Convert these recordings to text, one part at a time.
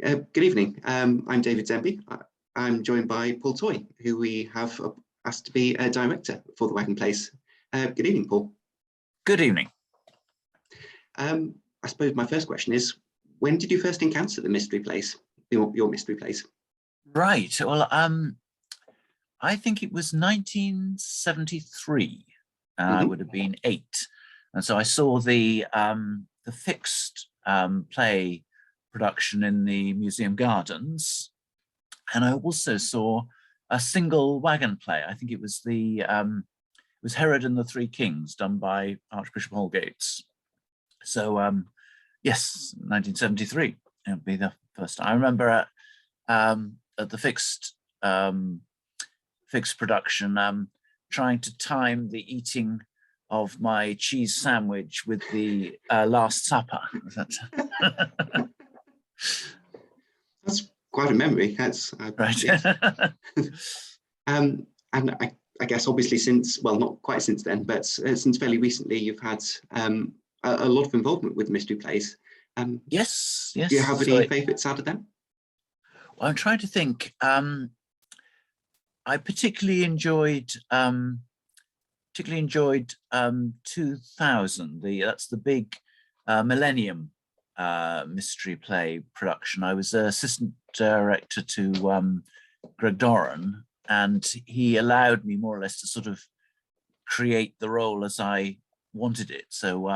Good evening. I'm David Denby. I'm joined by Paul Toy, who we have asked to be a director for the Wagon plays. Good evening, Paul. Good evening. I suppose my first question is, when did you first encounter the mystery plays, your mystery plays? Right. Well, I think it was 1973. I would have been 8, and so I saw the fixed play production in the museum gardens, and I also saw a single Wagon play. I think it was the it was Herod and the Three Kings, done by Archbishop Holgates. So yes, 1973 would be the first time. I remember at the fixed production, trying to time the eating of my cheese sandwich with the Last Supper. That's quite a memory. That's right. Yes. And I guess obviously since, well, not quite since then, but since fairly recently, you've had a lot of involvement with mystery plays. Yes. Do you have any favourites out of them? Well, I'm trying to think. I particularly enjoyed 2000. That's the big Millennium mystery play production. I was assistant director to Greg Doran, and he allowed me more or less to sort of create the role as I wanted it. So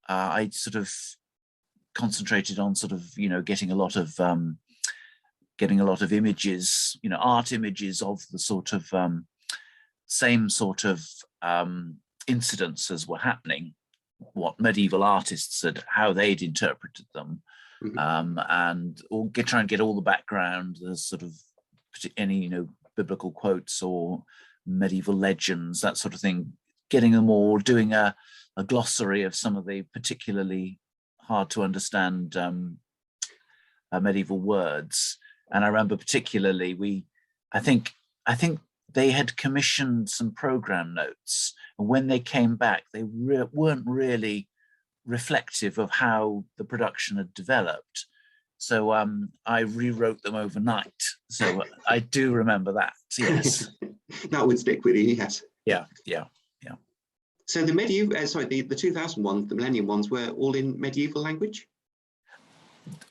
I sort of concentrated on sort of, getting a lot of images, art images of the sort of same sort of incidents as were happening, what medieval artists had, how they'd interpreted them, and try and get all the background, the sort of any biblical quotes or medieval legends, that sort of thing, getting them all, doing a glossary of some of the particularly hard to understand medieval words. And I remember particularly I think they had commissioned some program notes, and when they came back, they weren't really reflective of how the production had developed. So I rewrote them overnight. So I do remember that. Yes, that would stick with you. Yes. Yeah. So the the 2000 ones, the Millennium ones, were all in medieval language.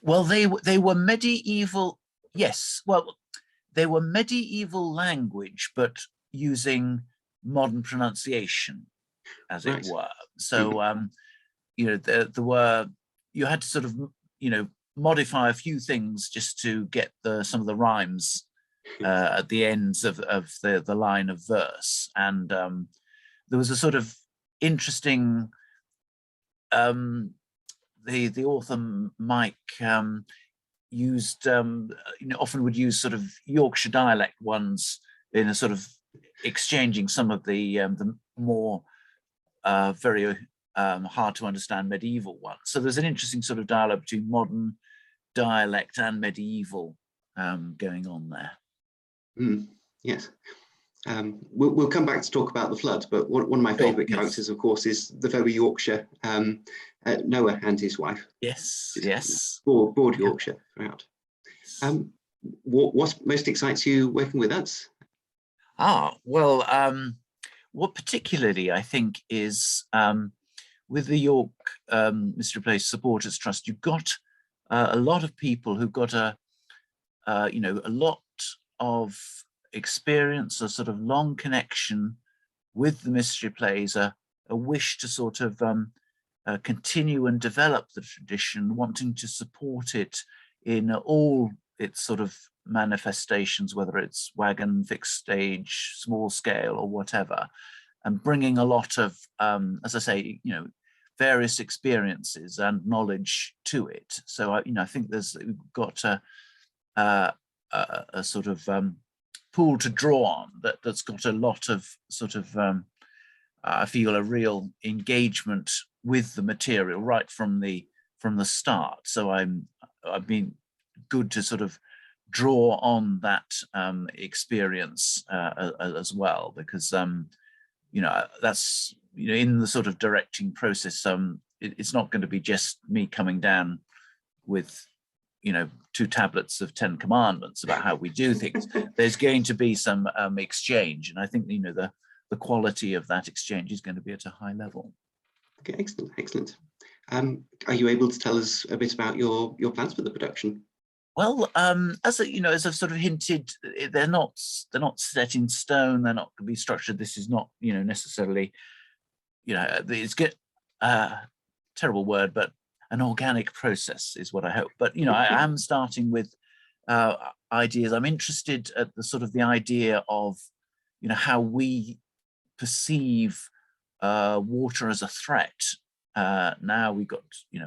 Well, they were medieval. Yes. Well, they were medieval language, but using modern pronunciation, as it were. So, there were, you had to sort of, modify a few things just to get some of the rhymes at the ends of the line of verse. And there was a sort of interesting, the author Mike used, often would use sort of Yorkshire dialect ones in a sort of exchanging some of the more very hard to understand medieval ones. So there's an interesting sort of dialogue between modern dialect and medieval going on there. Yes. We'll come back to talk about the flood, but one of my favourite characters, of course, is the very Yorkshire Noah and his wife. Yes. Broad Yorkshire throughout. What most excites you working with us? Well, what particularly I think is with the York Mystery Plays Supporters Trust, you've got a lot of people who've got a lot of experience, a sort of long connection with the mystery plays, a wish to sort of continue and develop the tradition, wanting to support it in all its sort of manifestations, whether it's Wagon, fixed stage, small scale, or whatever, and bringing a lot of, as I say, various experiences and knowledge to it. So I think we've got a sort of pool to draw on that's got a lot of sort of I feel a real engagement with the material right from the start. So I've been good to sort of draw on that experience as well, because that's in the sort of directing process. It's not going to be just me coming down with 2 tablets of 10 commandments about how we do things. There's going to be some exchange, and I think the quality of that exchange is going to be at a high level. Okay, excellent, excellent. Are you able to tell us a bit about your plans for the production? Well, as I've sort of hinted, they're not set in stone. They're not going to be structured. This is not necessarily it's good. Terrible word, but an organic process is what I hope. But I am starting with ideas. I'm interested at the idea of how we perceive water as a threat. Now we've got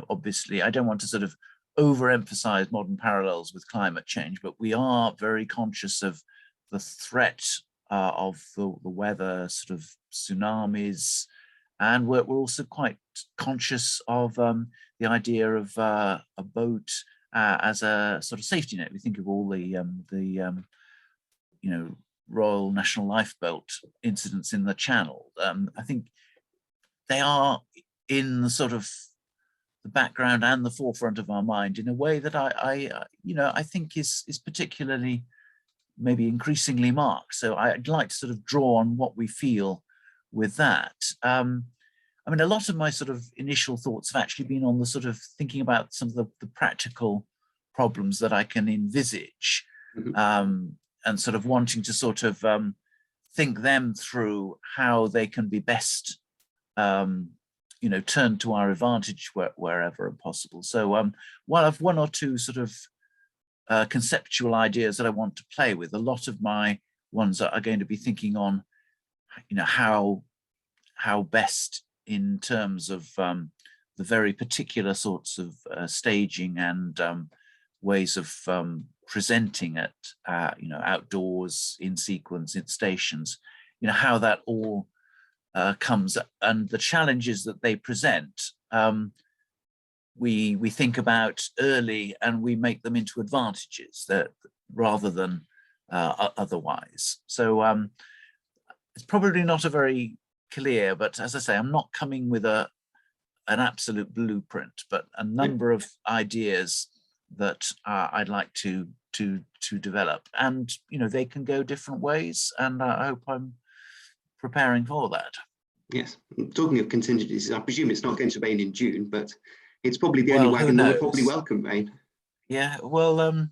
obviously, I don't want to sort of overemphasize modern parallels with climate change, but we are very conscious of the threat of the weather, sort of tsunamis, and we're also quite conscious of the idea of a boat as a sort of safety net. We think of all the Royal National Lifeboat incidents in the Channel. I think they are in the sort of the background and the forefront of our mind in a way that I think is particularly maybe increasingly marked. So I'd like to sort of draw on what we feel with that. I mean, a lot of my sort of initial thoughts have actually been on the sort of thinking about some of the practical problems that I can envisage, and sort of wanting to sort of think them through, how they can be best turned to our advantage wherever possible. So while I've 1 or 2 sort of conceptual ideas that I want to play with, a lot of my ones are going to be thinking on how best, in terms of the very particular sorts of staging and ways of presenting it, outdoors, in sequence, in stations, how that all comes, and the challenges that they present, we think about early, and we make them into advantages that rather than otherwise. So it's probably not a very clear, but as I say, I'm not coming with an absolute blueprint, but a number of ideas that I'd like to develop, and they can go different ways, and I hope I'm preparing for that. Yes, talking of contingencies, I presume it's not going to rain in June, but it's probably the only wagon that will probably welcome rain. Yeah, well,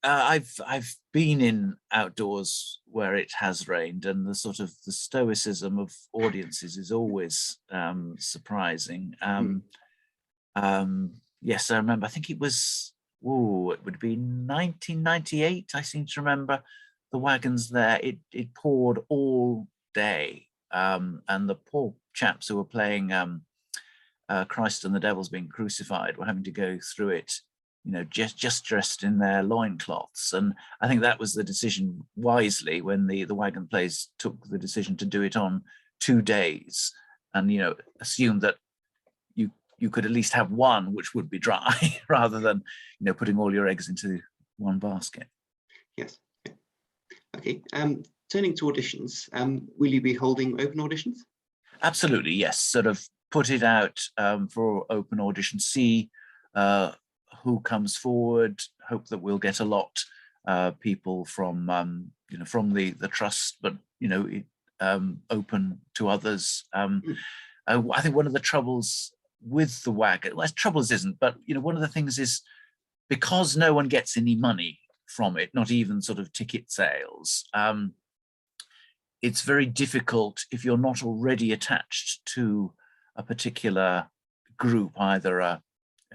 I've been in outdoors where it has rained, and the sort of the stoicism of audiences is always surprising. Yes, I remember. I think it was it would be 1998. I seem to remember the wagons there. It poured all day, and the poor chaps who were playing Christ and the Devil's Being Crucified were having to go through it, just dressed in their loincloths. And I think that was the decision wisely when the wagon players took the decision to do it on 2 days, and assumed that you could at least have one which would be dry rather than putting all your eggs into one basket. Yes. Okay. Turning to auditions, will you be holding open auditions? Absolutely, yes. Sort of put it out for open audition, see who comes forward, hope that we'll get a lot people from from the trust, but open to others. I think one of the troubles with the wagon, well, troubles isn't, but one of the things is, because no one gets any money from it, not even sort of ticket sales, it's very difficult if you're not already attached to a particular group, either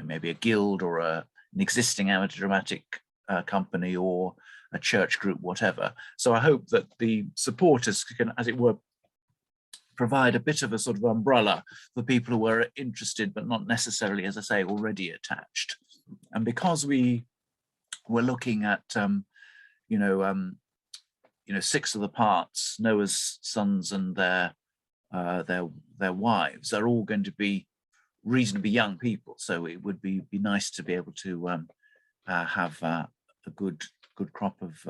maybe a guild or an existing amateur dramatic company or a church group, whatever. So I hope that the supporters can, as it were, provide a bit of a sort of umbrella for people who are interested, but not necessarily, as I say, already attached. And because we were looking at, 6 of the parts, Noah's sons and their wives, are all going to be reasonably young people. So it would be nice to be able to have a good crop of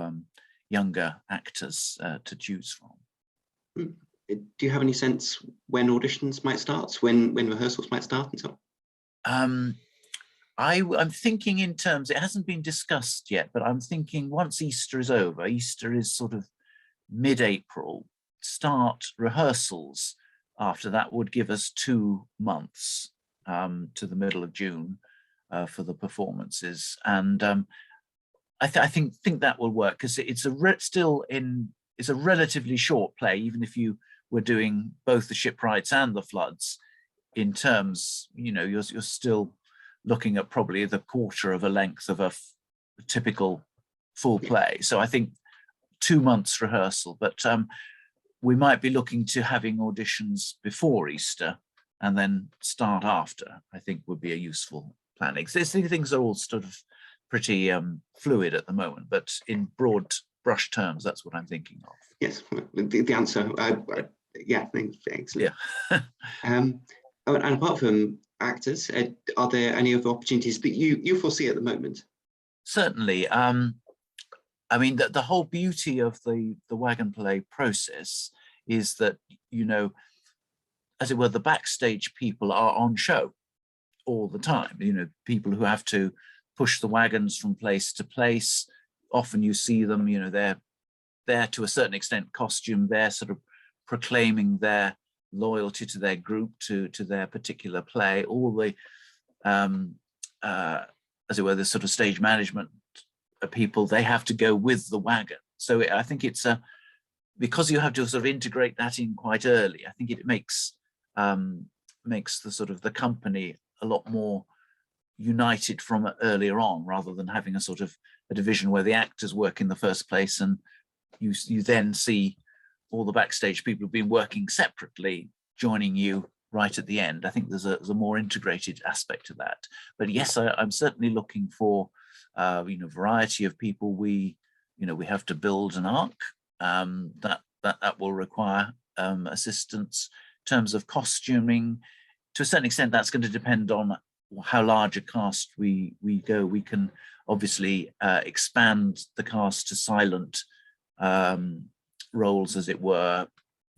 younger actors to choose from. Do you have any sense when auditions might start, when rehearsals might start and so on? I'm thinking in terms, it hasn't been discussed yet, but I'm thinking once Easter is over, Easter is sort of mid-April, start rehearsals. After that would give us 2 months to the middle of June for the performances. And I think that will work, because it's a relatively short play, even if you were doing both the shipwrights and the floods. In terms, you're still looking at probably the quarter of a length of a typical full play. So I think 2 months rehearsal, but we might be looking to having auditions before Easter and then start after, I think would be a useful planning. So these things are all sort of pretty fluid at the moment, but in broad brush terms, that's what I'm thinking of. Yes, the answer, yeah, excellent. Yeah. And apart from actors, are there any other opportunities that you foresee at the moment? Certainly. I mean, the whole beauty of the Wagon play process is that, as it were, the backstage people are on show all the time. People who have to push the wagons from place to place. Often you see them, they're there to a certain extent costume. They're sort of proclaiming their loyalty to their group, to their particular play. All the, as it were, the sort of stage management people, they have to go with the wagon. So I think it's because you have to sort of integrate that in quite early. I think it makes the sort of the company a lot more united from earlier on, rather than having a sort of a division where the actors work in the first place and you then see all the backstage people who've been working separately joining you right at the end. I think there's a more integrated aspect to that. But yes, I'm certainly looking for variety of people. We have to build an arc that will require assistance in terms of costuming. To a certain extent, that's going to depend on how large a cast we go. We can obviously expand the cast to silent roles, as it were.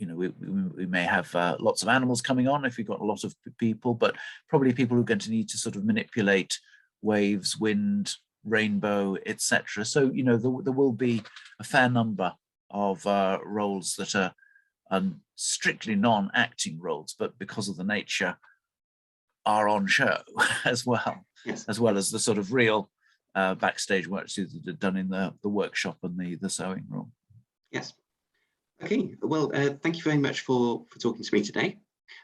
We may have lots of animals coming on if we've got a lot of people, but probably people who are going to need to sort of manipulate waves, wind, rainbow, etc. So there will be a fair number of roles that are strictly non-acting roles, but because of the nature are on show as well. Yes. As well as the sort of real backstage work that are done in the workshop and the sewing room. Yes. Okay, well, thank you very much for talking to me today.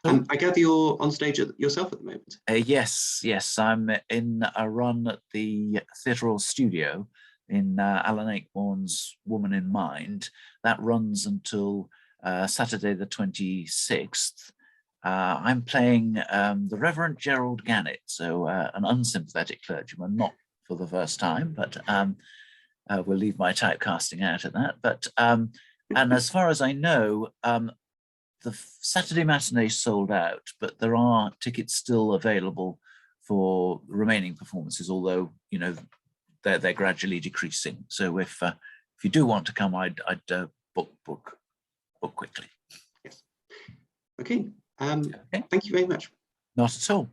I gather you're on stage yourself at the moment. Yes, I'm in a run at the Theatre Studio in Alan Ayckbourn's Woman in Mind. That runs until Saturday the 26th. I'm playing the Reverend Gerald Gannett, so an unsympathetic clergyman, not for the first time, but we'll leave my typecasting out of that. But and as far as I know, the Saturday matinee sold out, but there are tickets still available for remaining performances, although they're gradually decreasing. So if you do want to come, I'd book quickly. Yes. Okay. Thank you very much. Not at all.